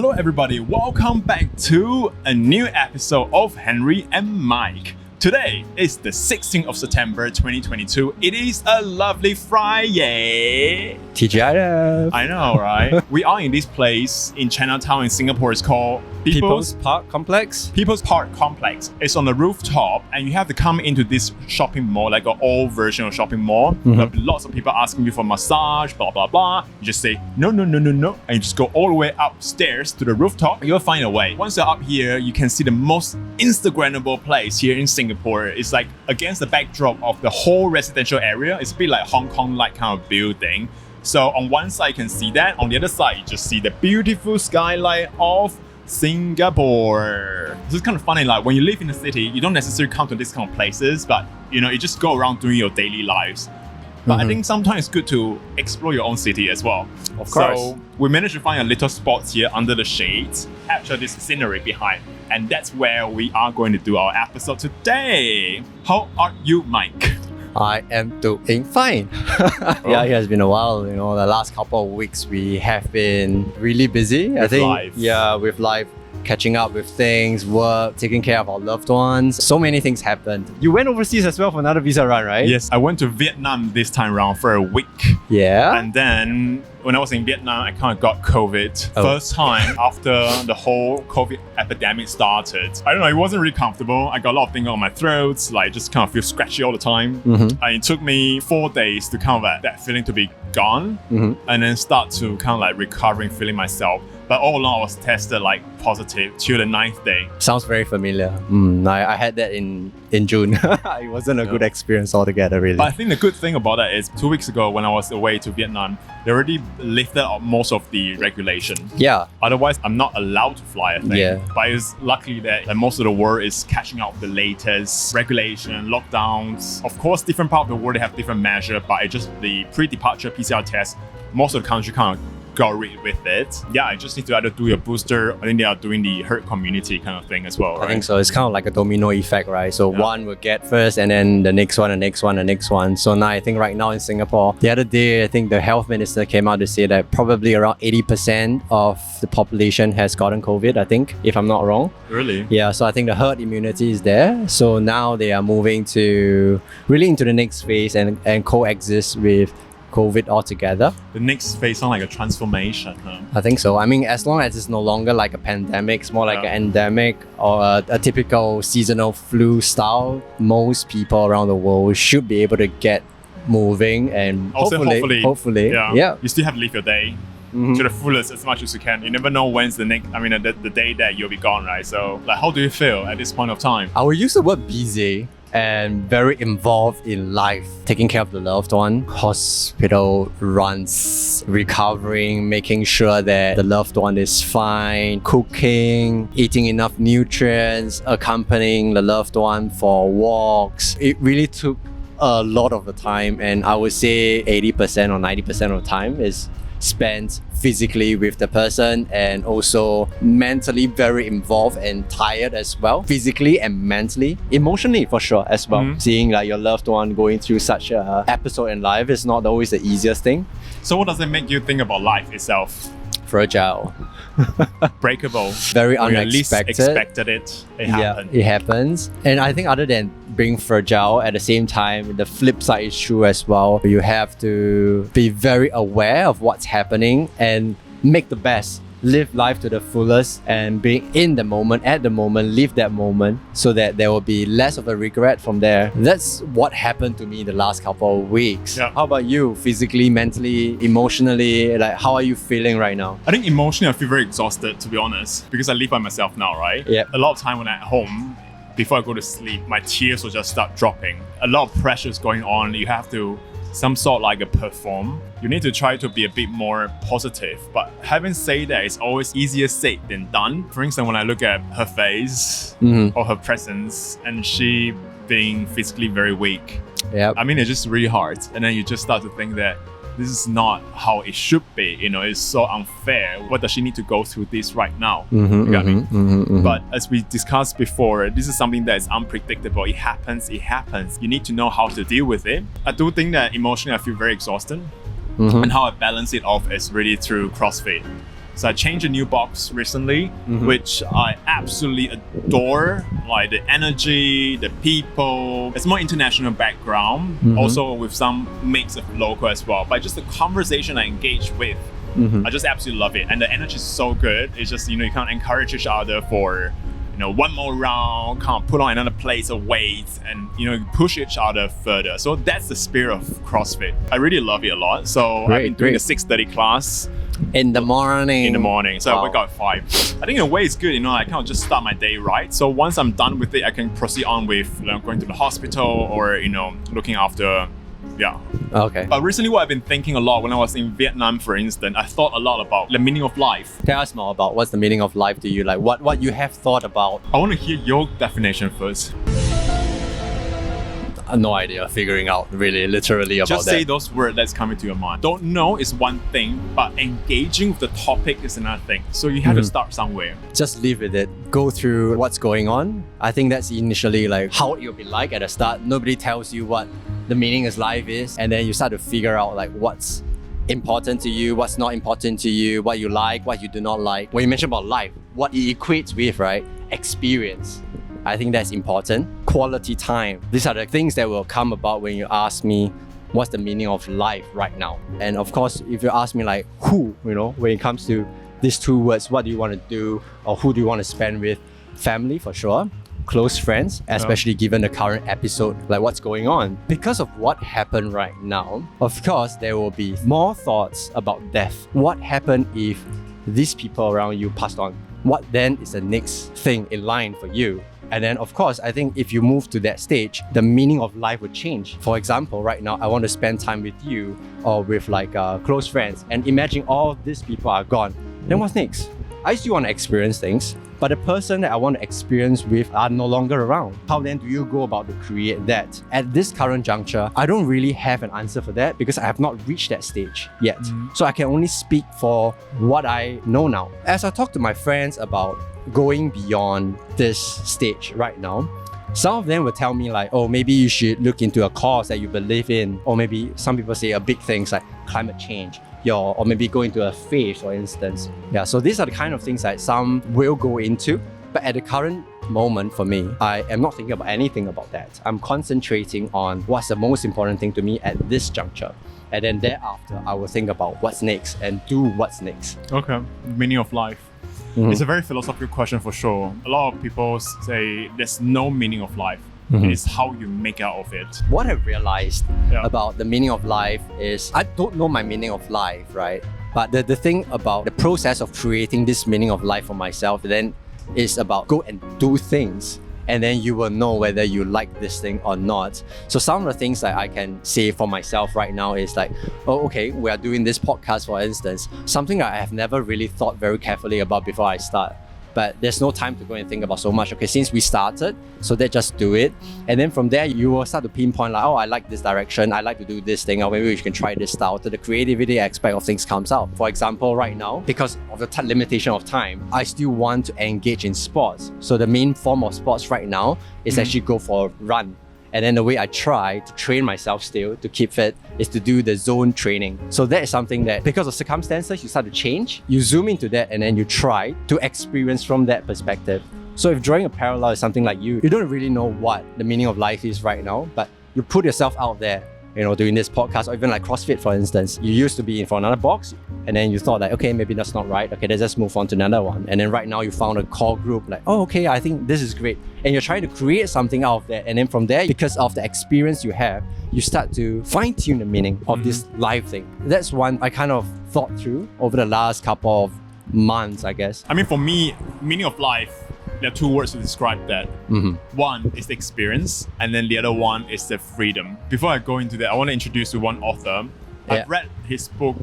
Hello everybody, welcome back to a new episode of Henri and Mike. Today is the 16th of September 2022. It is a lovely Friday. TGIF. I know, right? We are in this place in Chinatown in Singapore. It's called People's Park Complex. People's Park Complex. It's on the rooftop and you have to come into this shopping mall, like an old version of shopping mall. There'll be lots of people asking you for massage, blah, blah, blah. You just say, no. And you just go all the way upstairs to the rooftop. You'll find a way. Once you're up here, you can see the most Instagrammable place here in Singapore. It's like against the backdrop of the whole residential area. It's a bit like Hong Kong-like kind of building. So on one side, you can see that. On the other side, you just see the beautiful skyline of Singapore. This is kind of funny, like when you live in the city, you don't necessarily come to these kind of places, but you just go around doing your daily lives. But I think sometimes it's good to explore your own city as well. Of course. So we managed to find a little spot here under the shades, capture this scenery behind. And that's where we are going to do our episode today. How are you, Mike? I am doing fine. Yeah, it has been a while. The last couple of weeks we have been really busy. With life. Yeah, with life. Catching up with things, work, taking care of our loved ones. So many things happened. You went overseas as well for another visa run, right? Yes, I went to Vietnam this time around for a week. Yeah. And then when I was in Vietnam, I kind of got COVID. First time after the whole COVID epidemic started. I don't know, it wasn't really comfortable. I got a lot of things on my throat, like just kind of feel scratchy all the time. And it took me 4 days to kind of that feeling to be gone. And then start to kind of like recovering, feeling myself. But all along, I was tested like positive till the 9th day. Sounds very familiar. I had that in June. It wasn't a good experience altogether, really. But I think the good thing about that is 2 weeks ago when I was away to Vietnam, they already lifted up most of the regulation. Yeah. Otherwise, I'm not allowed to fly, I think. Yeah. But it's lucky that most of the world is catching up with the latest regulation, lockdowns. Of course, different part of the world, they have different measures, but it's just the pre-departure PCR test, most of the country kind of got rid with it. Yeah, I just need to either do your booster. I think they are doing the herd community kind of thing as well, right? I think so. It's kind of like a domino effect, right? So one will get first and then the next one, the next one, the next one. So now I think right now in Singapore, the other day, I think the health minister came out to say that probably around 80% of the population has gotten COVID, I think, if I'm not wrong. Really? Yeah, so I think the herd immunity is there. So now they are moving to really into the next phase and coexist with COVID altogether. The next phase sounds like a transformation, huh? I think so. I mean, as long as it's no longer like a pandemic, it's more like an endemic or a typical seasonal flu style, most people around the world should be able to get moving and Also, hopefully, yeah. You still have to live your day to the fullest as much as you can. You never know when's the next, the day that you'll be gone, right? So like, how do you feel at this point of time? I will use the word busy and very involved in life, taking care of the loved one, hospital runs, recovering, making sure that the loved one is fine, cooking, eating enough nutrients, accompanying the loved one for walks. It really took a lot of the time, and I would say 80% or 90% of the time is spent physically with the person and also mentally very involved and tired as well, physically and mentally, emotionally for sure as well. Seeing like your loved one going through such a episode in life is not always the easiest thing. So what does it make you think about life itself? Fragile. Breakable. Very when unexpected. You least expected it. It happened. Yeah, it happens. And I think other than being fragile, at the same time, the flip side is true as well. You have to be very aware of what's happening and make the best. Live life to the fullest and being in the moment, at the moment, live that moment so that there will be less of a regret from there. That's what happened to me the last couple of weeks. Yeah. How about you? Physically, mentally, emotionally, like how are you feeling right now? I think emotionally I feel very exhausted, to be honest, because I live by myself now, right? Yeah. A lot of time when I'm at home, before I go to sleep, my tears will just start dropping. A lot of pressure is going on. You have to some sort like a perform. You need to try to be a bit more positive. But having said that, it's always easier said than done. For instance, when I look at her face or her presence and she being physically very weak, I mean, it's just really hard. And then you just start to think that this is not how it should be. It's so unfair. What does she need to go through this right now? You got me? But as we discussed before, this is something that is unpredictable. It happens. You need to know how to deal with it. I do think that emotionally I feel very exhausted. And how I balance it off is really through CrossFit. So I changed a new box recently, which I absolutely adore. Like the energy, the people. It's more international background, also with some mix of local as well. But just the conversation I engage with, I just absolutely love it. And the energy is so good. It's just, you can't encourage each other for, one more round, can't put on another place of weights and, push each other further. So that's the spirit of CrossFit. I really love it a lot. So I've been doing the 6:30 class. In the morning. So I wake up at 5. I think in a way it's good, I kind of just start my day right. So once I'm done with it, I can proceed on with going to the hospital or, looking after. Yeah. Okay. But recently what I've been thinking a lot when I was in Vietnam, for instance, I thought a lot about the meaning of life. Tell us more about what's the meaning of life to you, like what you have thought about. I want to hear your definition first. No idea, figuring out really literally about Just that. say those words that's coming to your mind. Don't know is one thing, but engaging with the topic is another thing. So you have to start somewhere. Just live with it. Go through what's going on. I think that's initially like how it'll be like at the start. Nobody tells you what the meaning of life is, and then you start to figure out like what's important to you, what's not important to you, what you like, what you do not like. When you mention about life, what it equates with, right? Experience. I think that's important. Quality time. These are the things that will come about when you ask me what's the meaning of life right now. And of course, if you ask me like who, when it comes to these two words, what do you want to do or who do you want to spend with? Family for sure. Close friends, especially given the current episode, like what's going on. Because of what happened right now, of course, there will be more thoughts about death. What happened if these people around you passed on? What then is the next thing in line for you? And then, of course, I think if you move to that stage, the meaning of life would change. For example, right now, I want to spend time with you or with close friends. And imagine all these people are gone. Then what's next? I still want to experience things, but the person that I want to experience with are no longer around. How then do you go about to create that? At this current juncture, I don't really have an answer for that because I have not reached that stage yet. So I can only speak for what I know now. As I talk to my friends about going beyond this stage right now, some of them will tell me like, oh, maybe you should look into a cause that you believe in, or maybe some people say a big things like climate change, or maybe go into a faith, for instance. Yeah, so these are the kind of things that some will go into. But at the current moment for me, I am not thinking about anything about that. I'm concentrating on what's the most important thing to me at this juncture. And then thereafter, I will think about what's next and do what's next. Okay, meaning of life. It's a very philosophical question for sure. A lot of people say there's no meaning of life. It is how you make out of it. What I've realized about the meaning of life is I don't know my meaning of life, right? But the thing about the process of creating this meaning of life for myself then is about go and do things. And then you will know whether you like this thing or not. So some of the things that I can say for myself right now is like, oh, okay, we are doing this podcast, for instance, something I have never really thought very carefully about before I start. But there's no time to go and think about so much. Okay, since we started, so they just do it. And then from there, you will start to pinpoint like, oh, I like this direction. I like to do this thing. Or maybe we can try this style. So the creativity aspect of things comes out. For example, right now, because of the limitation of time, I still want to engage in sports. So the main form of sports right now is actually go for a run. And then the way I try to train myself still to keep fit is to do the zone training. So that is something that because of circumstances, you start to change, you zoom into that and then you try to experience from that perspective. So if drawing a parallel is something like you don't really know what the meaning of life is right now, but you put yourself out there, doing this podcast or even like CrossFit, for instance. You used to be in for another box and then you thought like, okay, maybe that's not right. Okay, let's just move on to another one. And then right now you found a core group like, oh, okay, I think this is great. And you're trying to create something out of that. And then from there, because of the experience you have, you start to fine tune the meaning of this life thing. That's one I kind of thought through over the last couple of months, I guess. I mean, for me, meaning of life, there are two words to describe that. One is the experience, and then the other one is the freedom. Before I go into that, I want to introduce you one author. I've read his book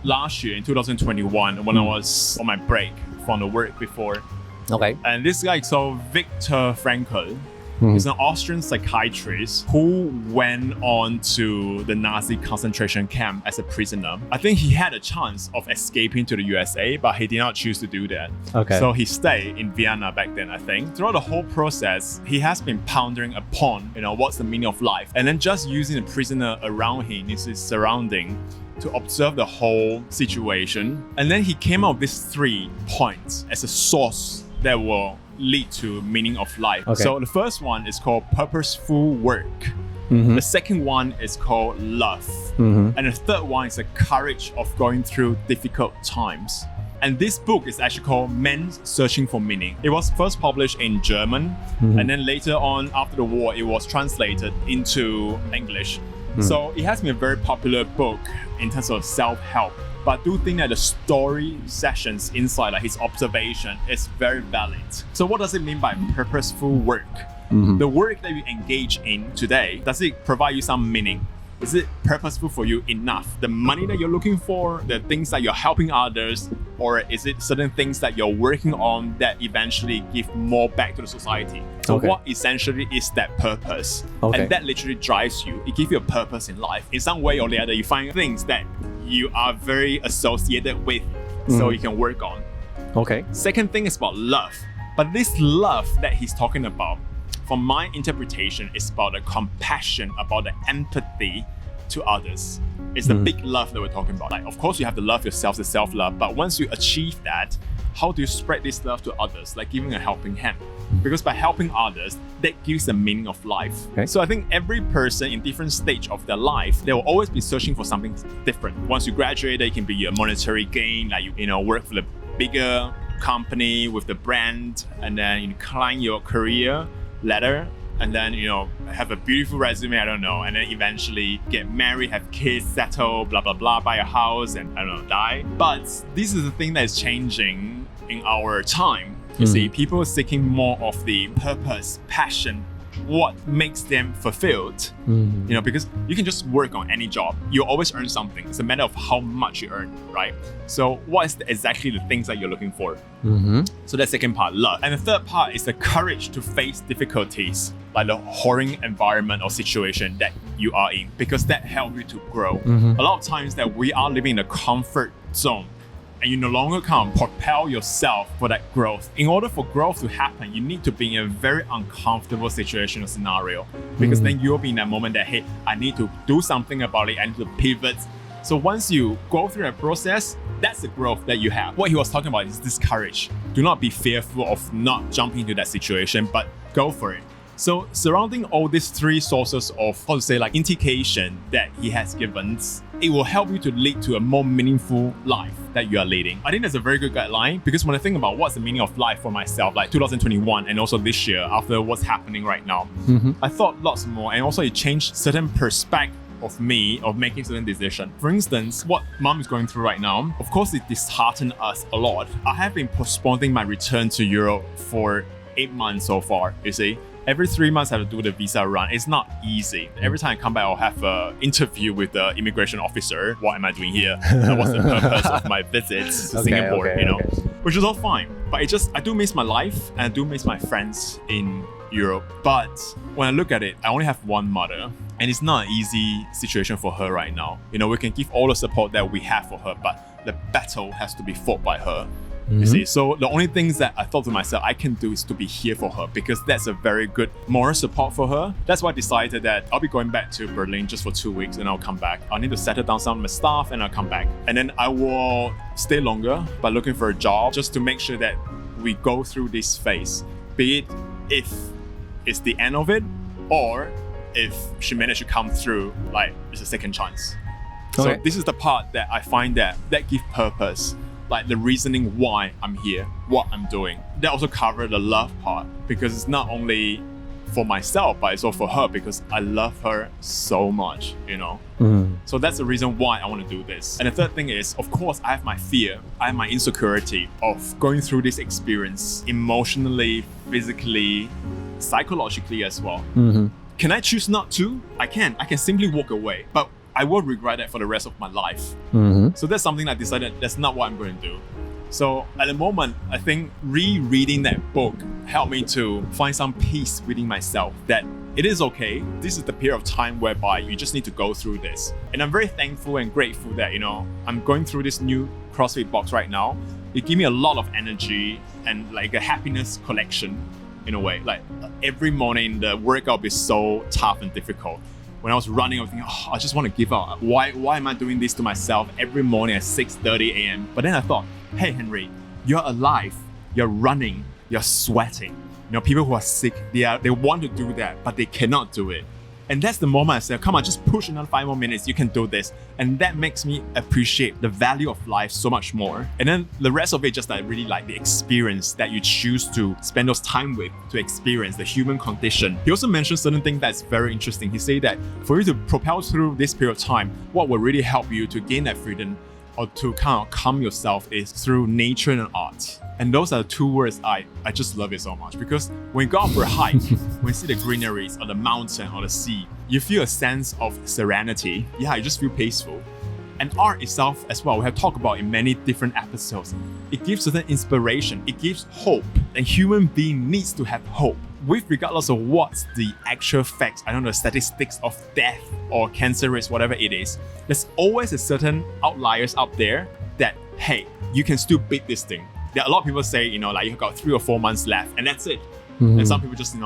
last year in 2021 when I was on my break from the work before. Okay. And this guy is called Viktor Frankl. He's an Austrian psychiatrist who went on to the Nazi concentration camp as a prisoner. I think he had a chance of escaping to the USA, but he did not choose to do that. Okay. So he stayed in Vienna back then, I think. Throughout the whole process, he has been pondering upon, what's the meaning of life. And then just using the prisoner around him, his surrounding, to observe the whole situation. And then he came up with these 3 points as a source that will lead to meaning of life. Okay. So the first one is called purposeful work. The second one is called love. And the third one is the courage of going through difficult times. And this book is actually called Men Searching for Meaning. It was first published in German, and then later on, after the war, it was translated into English. So it has been a very popular book in terms of self-help. But I do think that the story sessions inside, like his observation, is very valid. So what does it mean by purposeful work? The work that you engage in today, does it provide you some meaning? Is it purposeful for you enough? The money that you're looking for, the things that you're helping others, or is it certain things that you're working on that eventually give more back to the society? So what essentially is that purpose? And that literally drives you. It gives you a purpose in life. In some way or the other, you find things that you are very associated with, so you can work on. Second thing is about love. But this love that he's talking about, from my interpretation, is about the compassion, about the empathy to others. It's the big love that we're talking about. Like, of course, you have to love yourself, the self-love, but once you achieve that, how do you spread this love to others? Like giving a helping hand. Because by helping others, that gives the meaning of life. So I think every person in different stage of their life, they will always be searching for something different. Once you graduate, it can be a monetary gain, like you work for the bigger company with the brand, and then you climb your career ladder, and then have a beautiful resume, I don't know, and then eventually get married, have kids, settle, blah blah blah, buy a house, and I don't know, die. But this is the thing that is changing in our time. You see, people are seeking more of the purpose, passion, what makes them fulfilled. Because you can just work on any job, you always earn something. It's a matter of how much you earn, right? So what is exactly the things that you're looking for? So that's second part, love. And the third part is the courage to face difficulties, like the horrid environment or situation that you are in, because that helps you to grow. A lot of times that we are living in a comfort zone, and you no longer can propel yourself for that growth. In order for growth to happen, you need to be in a very uncomfortable situation or scenario, because then you'll be in that moment that, hey, I need to do something about it, I need to pivot. So once you go through that process, that's the growth that you have. What he was talking about is this courage. Do not be fearful of not jumping into that situation, but go for it. So surrounding all these 3 sources of, indication that he has given, it will help you to lead to a more meaningful life that you are leading. I think that's a very good guideline, because when I think about what's the meaning of life for myself, like 2021 and also this year after what's happening right now, I thought lots more, and also it changed certain perspective of me of making certain decisions. For instance, what mom is going through right now, of course it disheartened us a lot. I have been postponing my return to Europe for 8 months so far, you see. Every 3 months I have to do the visa run. It's not easy. Every time I come back, I'll have an interview with the immigration officer. What am I doing here? What's the purpose of my visits to Singapore? Which is all fine. But I do miss my life, and I do miss my friends in Europe. But when I look at it, I only have one mother, and it's not an easy situation for her right now. We can give all the support that we have for her, but the battle has to be fought by her. You see, so the only things that I thought to myself I can do is to be here for her, because that's a very good moral support for her. That's why I decided that I'll be going back to Berlin just for 2 weeks, and I'll come back. I need to settle down some of my stuff, and I'll come back. And then I will stay longer by looking for a job, just to make sure that we go through this phase. Be it if it's the end of it, or if she managed to come through, like it's a second chance. So this is the part that I find that gives purpose. Like the reasoning why I'm here, what I'm doing. That also covers the love part, because it's not only for myself, but it's also for her, because I love her so much, So that's the reason why I want to do this. And the third thing is, of course, I have my fear, I have my insecurity of going through this experience emotionally, physically, psychologically as well. Can I choose not to? I can simply walk away, but I will regret that for the rest of my life. So that's something I decided that's not what I'm going to do. So at the moment, I think rereading that book helped me to find some peace within myself, that it is okay. This is the period of time whereby you just need to go through this. And I'm very thankful and grateful that, I'm going through this new CrossFit box right now. It gives me a lot of energy and like a happiness collection in a way. Like every morning, the workout is so tough and difficult. when I was running, I was thinking, oh, I just want to give up. Why am I doing this to myself every morning at 6:30 a.m.? But then I thought, hey, Henri, you're alive, you're running, you're sweating. People who are sick, they want to do that, but they cannot do it. And that's the moment I said, come on, just push another 5 more minutes, you can do this. And that makes me appreciate the value of life so much more. And then the rest of it, just like really like the experience that you choose to spend those time with, to experience the human condition. He also mentioned certain things that's very interesting. He said that for you to propel through this period of time, what will really help you to gain that freedom or to kind of calm yourself is through nature and art. And those are the two words I just love it so much, because when you go out for a hike, when you see the greeneries or the mountain or the sea, you feel a sense of serenity. Yeah, you just feel peaceful. And art itself as well, we have talked about in many different episodes. It gives certain inspiration, it gives hope, and human being needs to have hope. With regardless of what's the actual facts, I don't know, statistics of death or cancer rates, whatever it is, there's always a certain outliers out there that, hey, you can still beat this thing. There are a lot of people say, like you've got 3 or 4 months left and that's it. Mm-hmm. And some people just,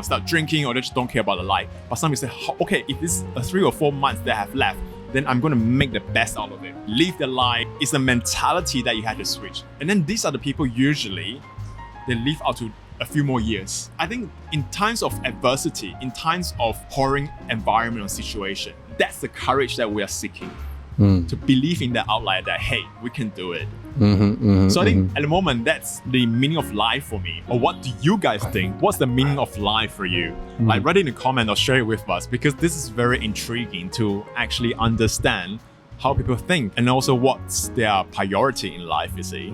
start drinking or they just don't care about the life. But some people say, okay, if this 3 or 4 months that I have left, then I'm going to make the best out of it. Live the life. It's a mentality that you have to switch. And then these are the people usually, they live out to a few more years. I think in times of adversity, in times of horrid environment or situation, that's the courage that we are seeking. To believe in the outlier that, hey, we can do it. So I think at the moment, that's the meaning of life for me. Or what do you guys think? What's the meaning of life for you? Like, write it in the comment or share it with us, because this is very intriguing to actually understand how people think and also what's their priority in life, you see.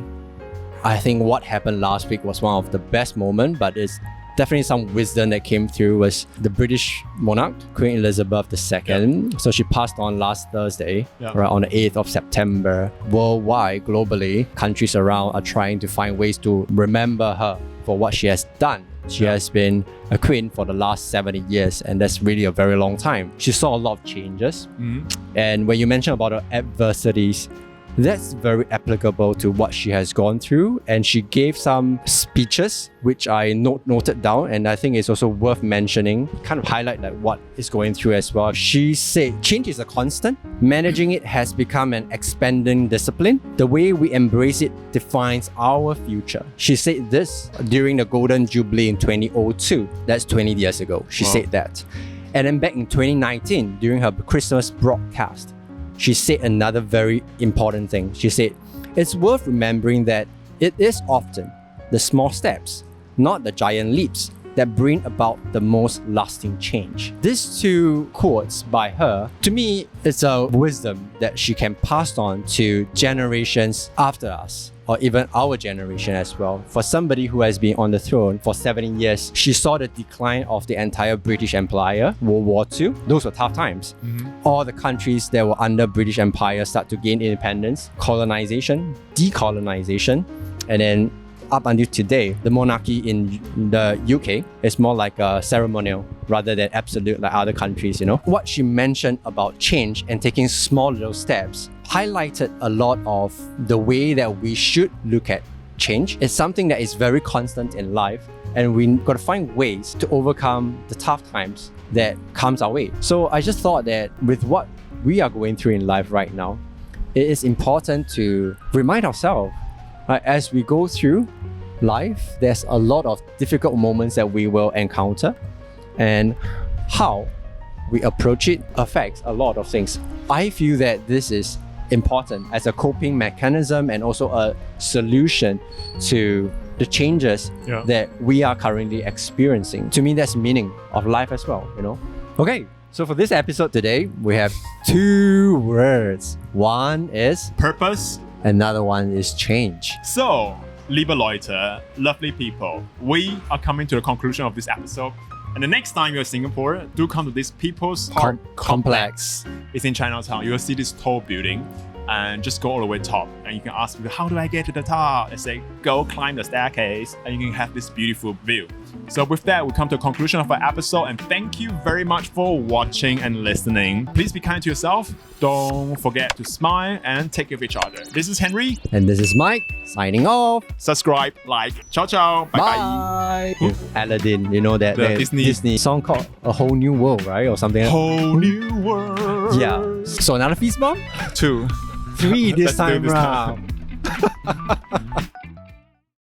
I think what happened last week was one of the best moments, but it's definitely some wisdom that came through was the British monarch, Queen Elizabeth II. Yeah. So she passed on last Thursday, right on the 8th of September. Worldwide, globally, countries around are trying to find ways to remember her for what she has done. She has been a queen for the last 70 years, and that's really a very long time. She saw a lot of changes. And when you mention about her adversities, that's very applicable to what she has gone through. And she gave some speeches, which I noted down, and I think it's also worth mentioning, kind of highlight like what is going through as well. She said, change is a constant. Managing it has become an expanding discipline. The way we embrace it defines our future. She said this during the Golden Jubilee in 2002. That's 20 years ago. She said that. And then back in 2019, during her Christmas broadcast, she said another very important thing. She said, it's worth remembering that it is often the small steps, not the giant leaps, that bring about the most lasting change. These two quotes by her, to me, it's a wisdom that she can pass on to generations after us, or even our generation as well. For somebody who has been on the throne for 70 years, she saw the decline of the entire British Empire, World War II. Those were tough times. All the countries that were under British Empire start to gain independence, colonization, decolonization, and then up until today, the monarchy in the UK is more like a ceremonial rather than absolute like other countries, What she mentioned about change and taking small little steps highlighted a lot of the way that we should look at change. It's something that is very constant in life, and we got to find ways to overcome the tough times that comes our way. So I just thought that with what we are going through in life right now, it is important to remind ourselves, as we go through life, there's a lot of difficult moments that we will encounter, and how we approach it affects a lot of things. I feel that this is important as a coping mechanism and also a solution to the changes that we are currently experiencing. To me, that's meaning of life as well, Okay, so for this episode today, we have 2 words. One is purpose. Another one is change. So, liebe Leute, lovely people, we are coming to the conclusion of this episode. And the next time you're in Singapore, do come to this People's Park Complex. It's in Chinatown. You'll see this tall building and just go all the way top. And you can ask people, how do I get to the top? They say, go climb the staircase and you can have this beautiful view. So with that, we come to a conclusion of our episode, and thank you very much for watching and listening. Please be kind to yourself. Don't forget to smile and take care of each other. This is Henry. And this is Mike, signing off. Subscribe, like, ciao ciao, bye bye. Bye. Aladdin, you know that The Disney song called A Whole New World, right? Or something. Whole new world. Yeah. So another fist bump? 2. 3 this Let's do time this round.